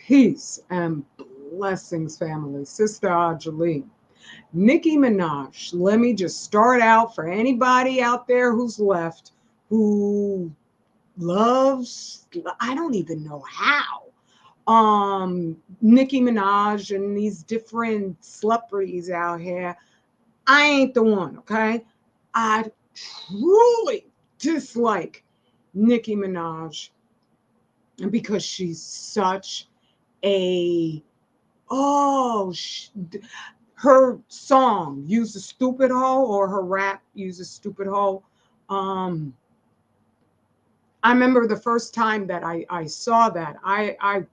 Peace and blessings, family. Sister Angeline. Nicki Minaj. Let me just start out for anybody out there who's left who loves, I don't even know how. Nicki Minaj and these different celebrities out here. I ain't the one, okay? I truly dislike Nicki Minaj because she's such a oh her song use a stupid hoe or her rap use a stupid hoe. um I remember the first time that I saw that, I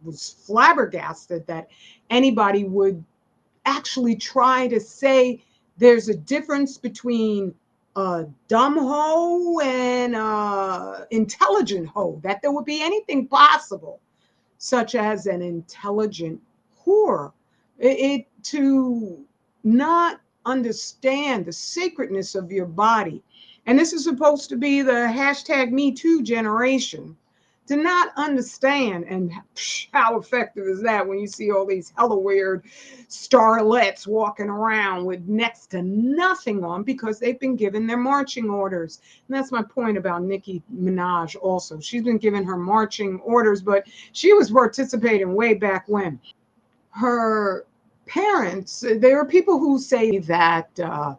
was flabbergasted that anybody would actually try to say there's a difference between a dumb hoe and a intelligent hoe, that there would be anything possible such as an intelligent whore. To not understand the sacredness of your body. And this is supposed to be the hashtag Me Too generation. To not understand, and how effective is that when you see all these hella weird starlets walking around with next to nothing on because they've been given their marching orders. And that's my point about Nicki Minaj also. She's been given her marching orders, but she was participating way back when. Her parents, there are people who say that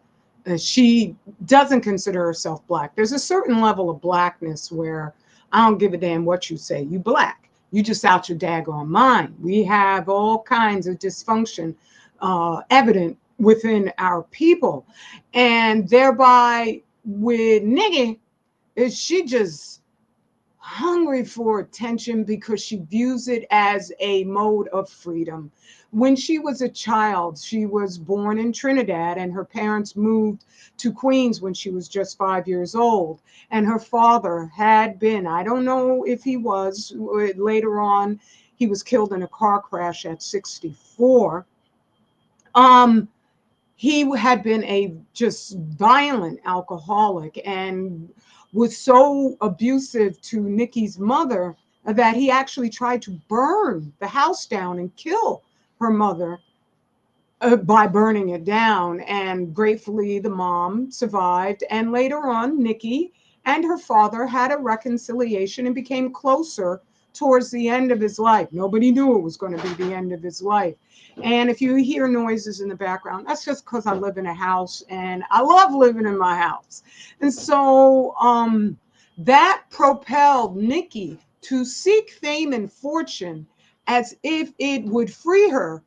she doesn't consider herself black. There's a certain level of blackness where I don't give a damn what you say. You black. You just out your daggone mind. We have all kinds of dysfunction evident within our people. And thereby, with Nigga, is she just hungry for attention because she views it as a mode of freedom. When she was a child, she was born in Trinidad and her parents moved to Queens when she was just 5 years old. And her father had been, I don't know if he was, later on, he was killed in a car crash at 64. Um, he had been a just violent alcoholic and was so abusive to Nikki's mother that he actually tried to burn the house down and kill her mother by burning it down. And gratefully, the mom survived. And later on, Nicki and her father had a reconciliation and became closer towards the end of his life. Nobody knew it was going to be the end of his life. And if you hear noises in the background, that's just because I live in a house and I love living in my house. And so that propelled Nicki to seek fame and fortune as if it would free her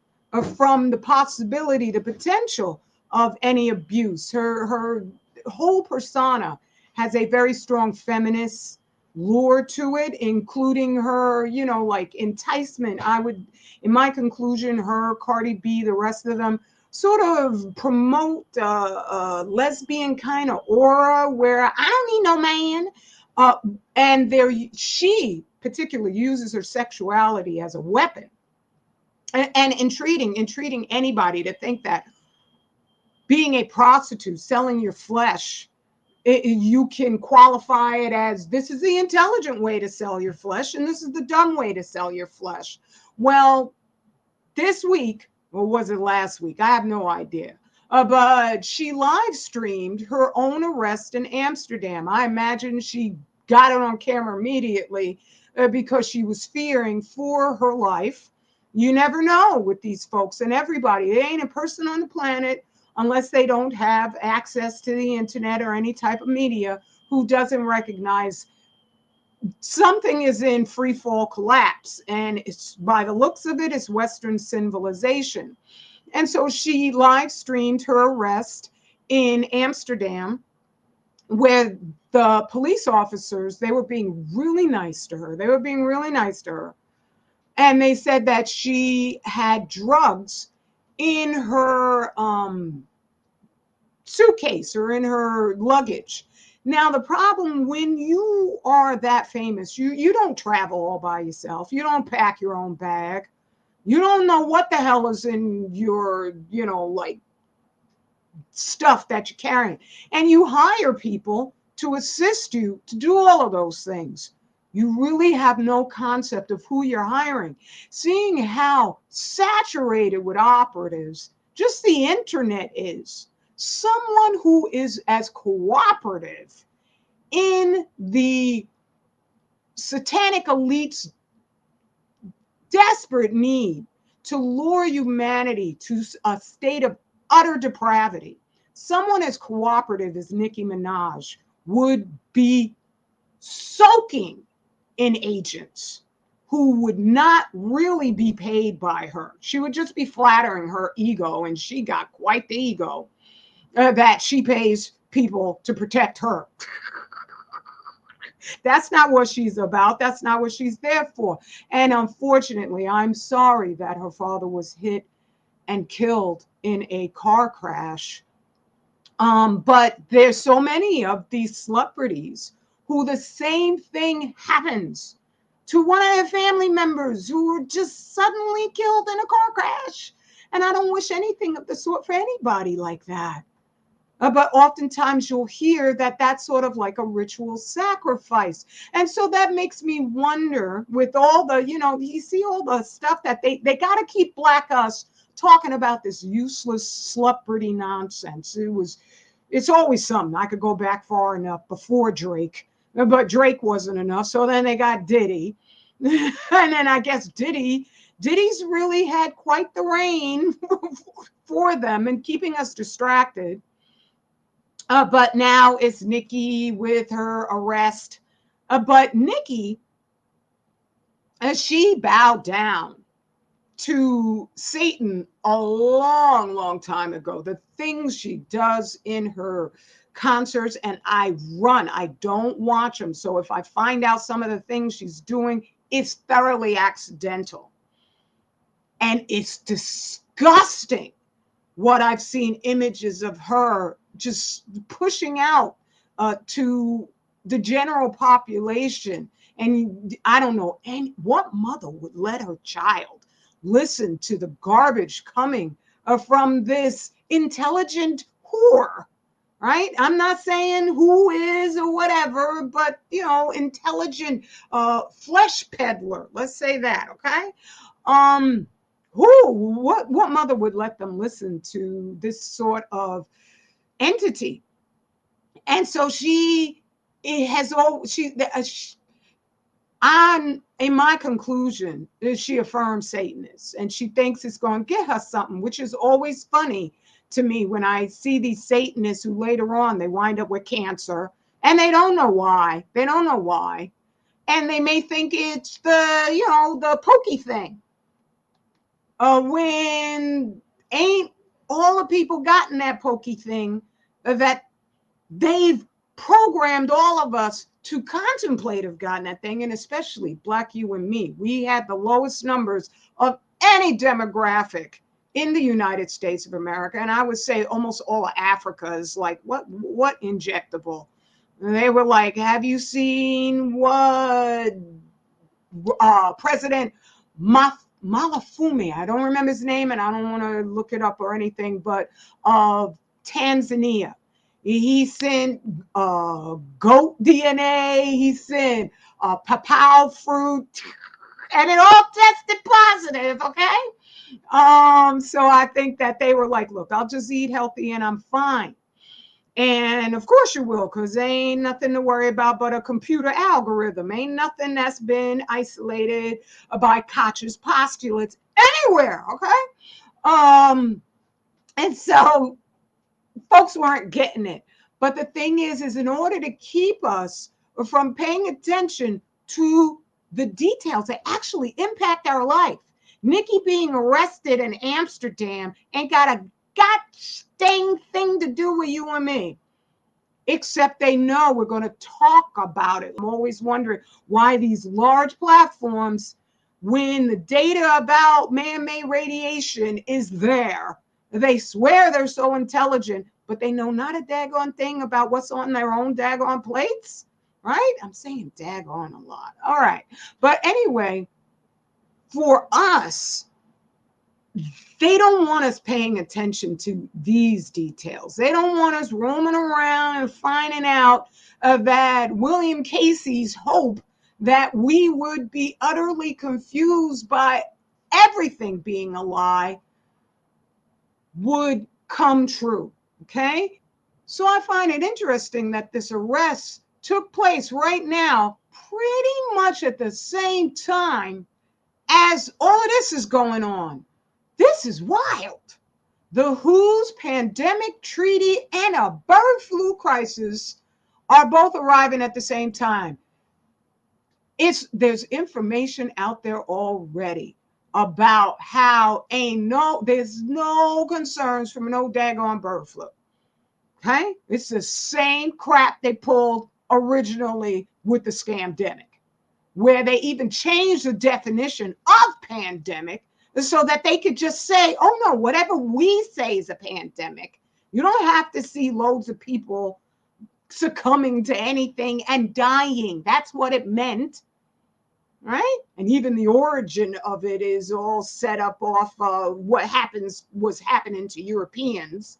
from the possibility, the potential of any abuse. Her whole persona has a very strong feminist lure to it, including her, like enticement. I would, in my conclusion, her, Cardi B, the rest of them, sort of promote a lesbian kind of aura where I don't need no man. Uh, and she particularly uses her sexuality as a weapon and entreating anybody to think that being a prostitute, selling your flesh, you can qualify it as this is the intelligent way to sell your flesh and this is the dumb way to sell your flesh. Well, this week, or was it last week? I have no idea. But she live streamed her own arrest in Amsterdam. I imagine she got it on camera immediately because she was fearing for her life. You never know with these folks and everybody. There ain't a person on the planet, unless they don't have access to the internet or any type of media, who doesn't recognize something is in free fall collapse. And it's, by the looks of it, it's Western civilization. And so she live streamed her arrest in Amsterdam, where the police officers, they were being really nice to her. They were being really nice to her. And they said that she had drugs in her suitcase or in her luggage. Now, the problem when you are that famous, you don't travel all by yourself. You don't pack your own bag. You don't know what the hell is in your, like stuff that you're carrying. And you hire people to assist you to do all of those things. You really have no concept of who you're hiring. Seeing how saturated with operatives just the internet is, someone who is as cooperative in the satanic elite's desperate need to lure humanity to a state of utter depravity. Someone as cooperative as Nicki Minaj would be soaking in agents who would not really be paid by her. She would just be flattering her ego, and she got quite the ego that she pays people to protect her. That's not what she's about. That's not what she's there for. And unfortunately, I'm sorry that her father was hit and killed in a car crash. But there's so many of these celebrities who the same thing happens to one of their family members who were just suddenly killed in a car crash. And I don't wish anything of the sort for anybody like that. But oftentimes you'll hear that that's sort of like a ritual sacrifice. And so that makes me wonder with all the, you see all the stuff that they got to keep Black us talking about this useless celebrity nonsense. It's always something. I could go back far enough before Drake, but Drake wasn't enough. So then they got Diddy. And then I guess Diddy's really had quite the reign for them and keeping us distracted. But now it's Nicki with her arrest. But Nicki, she bowed down to Satan a long, long time ago. The things she does in her concerts, and I don't watch them. So if I find out some of the things she's doing, it's thoroughly accidental. And it's disgusting what I've seen images of her just pushing out to the general population. And I don't know what mother would let her child listen to the garbage coming from this intelligent whore, right? I'm not saying who is or whatever, but intelligent flesh peddler. Let's say that, okay? What mother would let them listen to this sort of entity? And so she has all she on in my conclusion is she affirms Satanists, and she thinks it's going to get her something, which is always funny to me when I see these Satanists who later on they wind up with cancer and they don't know why. They don't know why. And they may think it's the pokey thing. When ain't all the people gotten that pokey thing that they've programmed all of us to contemplate have gotten that thing, and especially Black you and me. We had the lowest numbers of any demographic in the United States of America, and I would say almost all of Africa is like, what injectable? And they were like, have you seen what President Malafumi, I don't remember his name and I don't want to look it up or anything, but of Tanzania. He sent goat DNA, he sent papao fruit, and it all tested positive, okay? So I think that they were like, look, I'll just eat healthy and I'm fine. And of course you will, because there ain't nothing to worry about but a computer algorithm. Ain't nothing that's been isolated by Koch's postulates anywhere, okay? And so folks weren't getting it. But the thing is in order to keep us from paying attention to the details that actually impact our life, Nicki being arrested in Amsterdam ain't got a goddamn thing to do with you and me, except they know we're going to talk about it. I'm always wondering why these large platforms, when the data about man-made radiation is there, they swear they're so intelligent, but they know not a daggone thing about what's on their own daggone plates, right? I'm saying daggone a lot. All right. But anyway, for us, they don't want us paying attention to these details. They don't want us roaming around and finding out that William Casey's hope that we would be utterly confused by everything being a lie would come true. Okay? So I find it interesting that this arrest took place right now, pretty much at the same time as all of this is going on. This is wild. The WHO's pandemic treaty and a bird flu crisis are both arriving at the same time. There's information out there already about how there's no concerns from no daggone bird flu. Okay? It's the same crap they pulled originally with the scamdemic, where they even changed the definition of pandemic so that they could just say, oh no, whatever we say is a pandemic. You don't have to see loads of people succumbing to anything and dying. That's what it meant, right? And even the origin of it is all set up off what was happening to Europeans,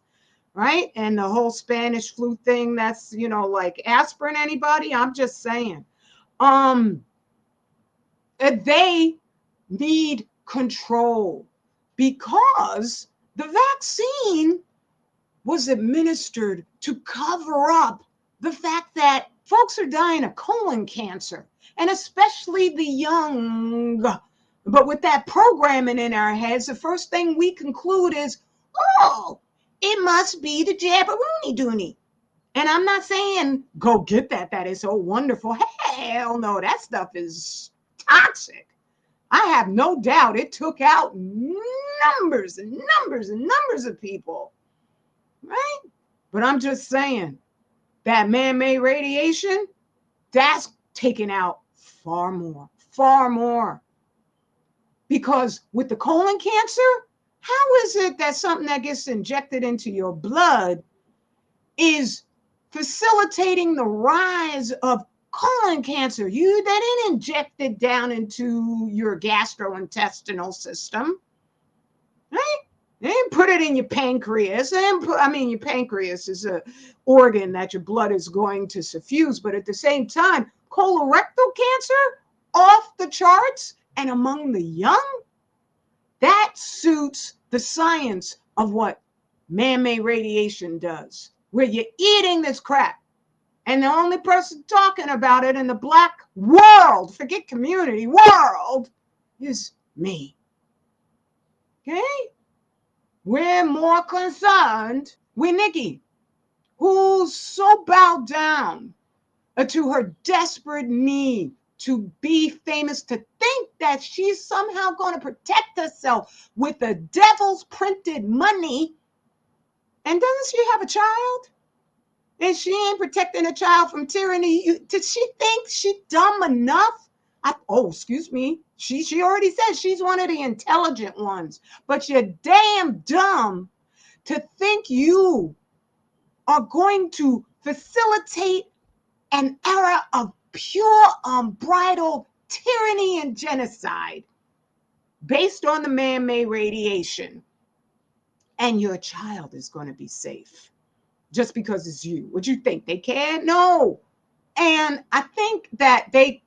right? And the whole Spanish flu thing, that's, like aspirin, anybody? I'm just saying. They need control because the vaccine was administered to cover up the fact that folks are dying of colon cancer, and especially the young. But with that programming in our heads, the first thing we conclude is, oh, it must be the jabberoonie dooney. And I'm not saying go get that. That is so wonderful. Hell no, that stuff is toxic. I have no doubt it took out numbers and numbers and numbers of people, right? But I'm just saying that man-made radiation, that's taken out far more, far more. Because with the colon cancer, how is it that something that gets injected into your blood is facilitating the rise of colon cancer? They didn't inject it down into your gastrointestinal system, right? They didn't put it in your pancreas. Your pancreas is an organ that your blood is going to suffuse, but at the same time, colorectal cancer off the charts, and among the young, that suits the science of what man-made radiation does, where you're eating this crap. And the only person talking about it in the Black world, forget community, world, is me. Okay? We're more concerned with Nicki, who's so bowed down to her desperate need to be famous, to think that she's somehow going to protect herself with the devil's printed money. And doesn't she have a child? And she ain't protecting a child from tyranny. Did she think she's dumb enough? Excuse me. She already said she's one of the intelligent ones. But you're damn dumb to think you are going to facilitate an era of pure, unbridled tyranny and genocide based on the man-made radiation. And your child is going to be safe just because it's you. What you think? They can't? No. And I think that they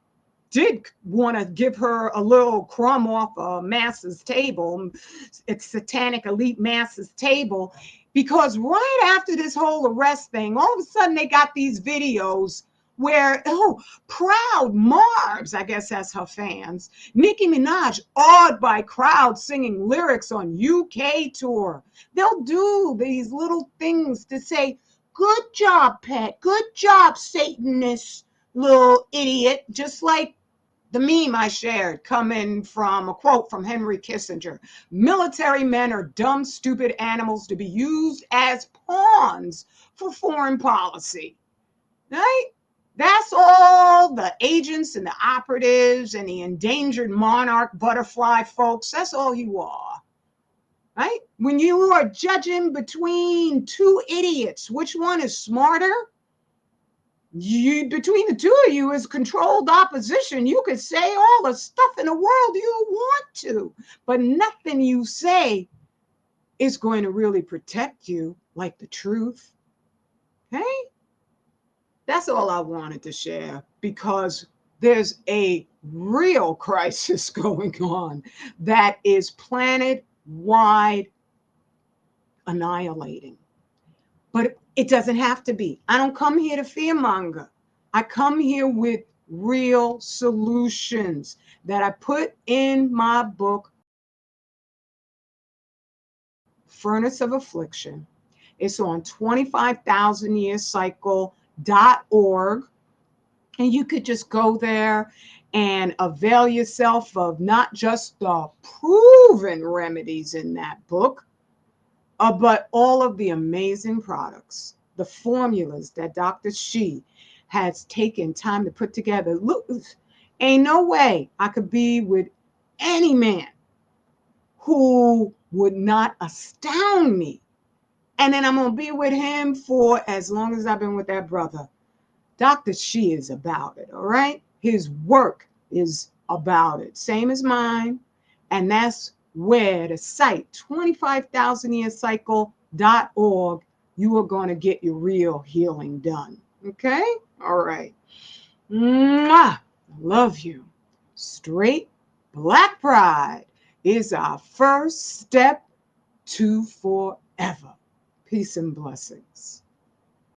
did want to give her a little crumb off of Massa's table. It's satanic elite Massa's table, because right after this whole arrest thing, all of a sudden they got these videos where, proud Marbs, I guess that's her fans, Nicki Minaj awed by crowds singing lyrics on UK tour. They'll do these little things to say, good job, pet, good job, Satanist little idiot, just like the meme I shared coming from a quote from Henry Kissinger. Military men are dumb, stupid animals to be used as pawns for foreign policy, right? That's all the agents and the operatives and the endangered monarch butterfly folks. That's all you are, right? When you are judging between two idiots, which one is smarter? Between the two of you is controlled opposition. You could say all the stuff in the world you want to, but nothing you say is going to really protect you like the truth. Okay? That's all I wanted to share, because there's a real crisis going on that is planet-wide annihilating. But it doesn't have to be. I don't come here to fearmonger. I come here with real solutions that I put in my book, Furnace of Affliction. It's on 25,000yearcycle.org. And you could just go there and avail yourself of not just the proven remedies in that book, but all of the amazing products, the formulas that Dr. She has taken time to put together. Look, ain't no way I could be with any man who would not astound me. And then I'm going to be with him for as long as I've been with that brother. Dr. She is about it, all right? His work is about it, same as mine. And that's where the site, 25,000yearcycle.org, you are going to get your real healing done. Okay? All right. Mwah! Love you. Straight Black Pride is our first step to forever. Peace and blessings.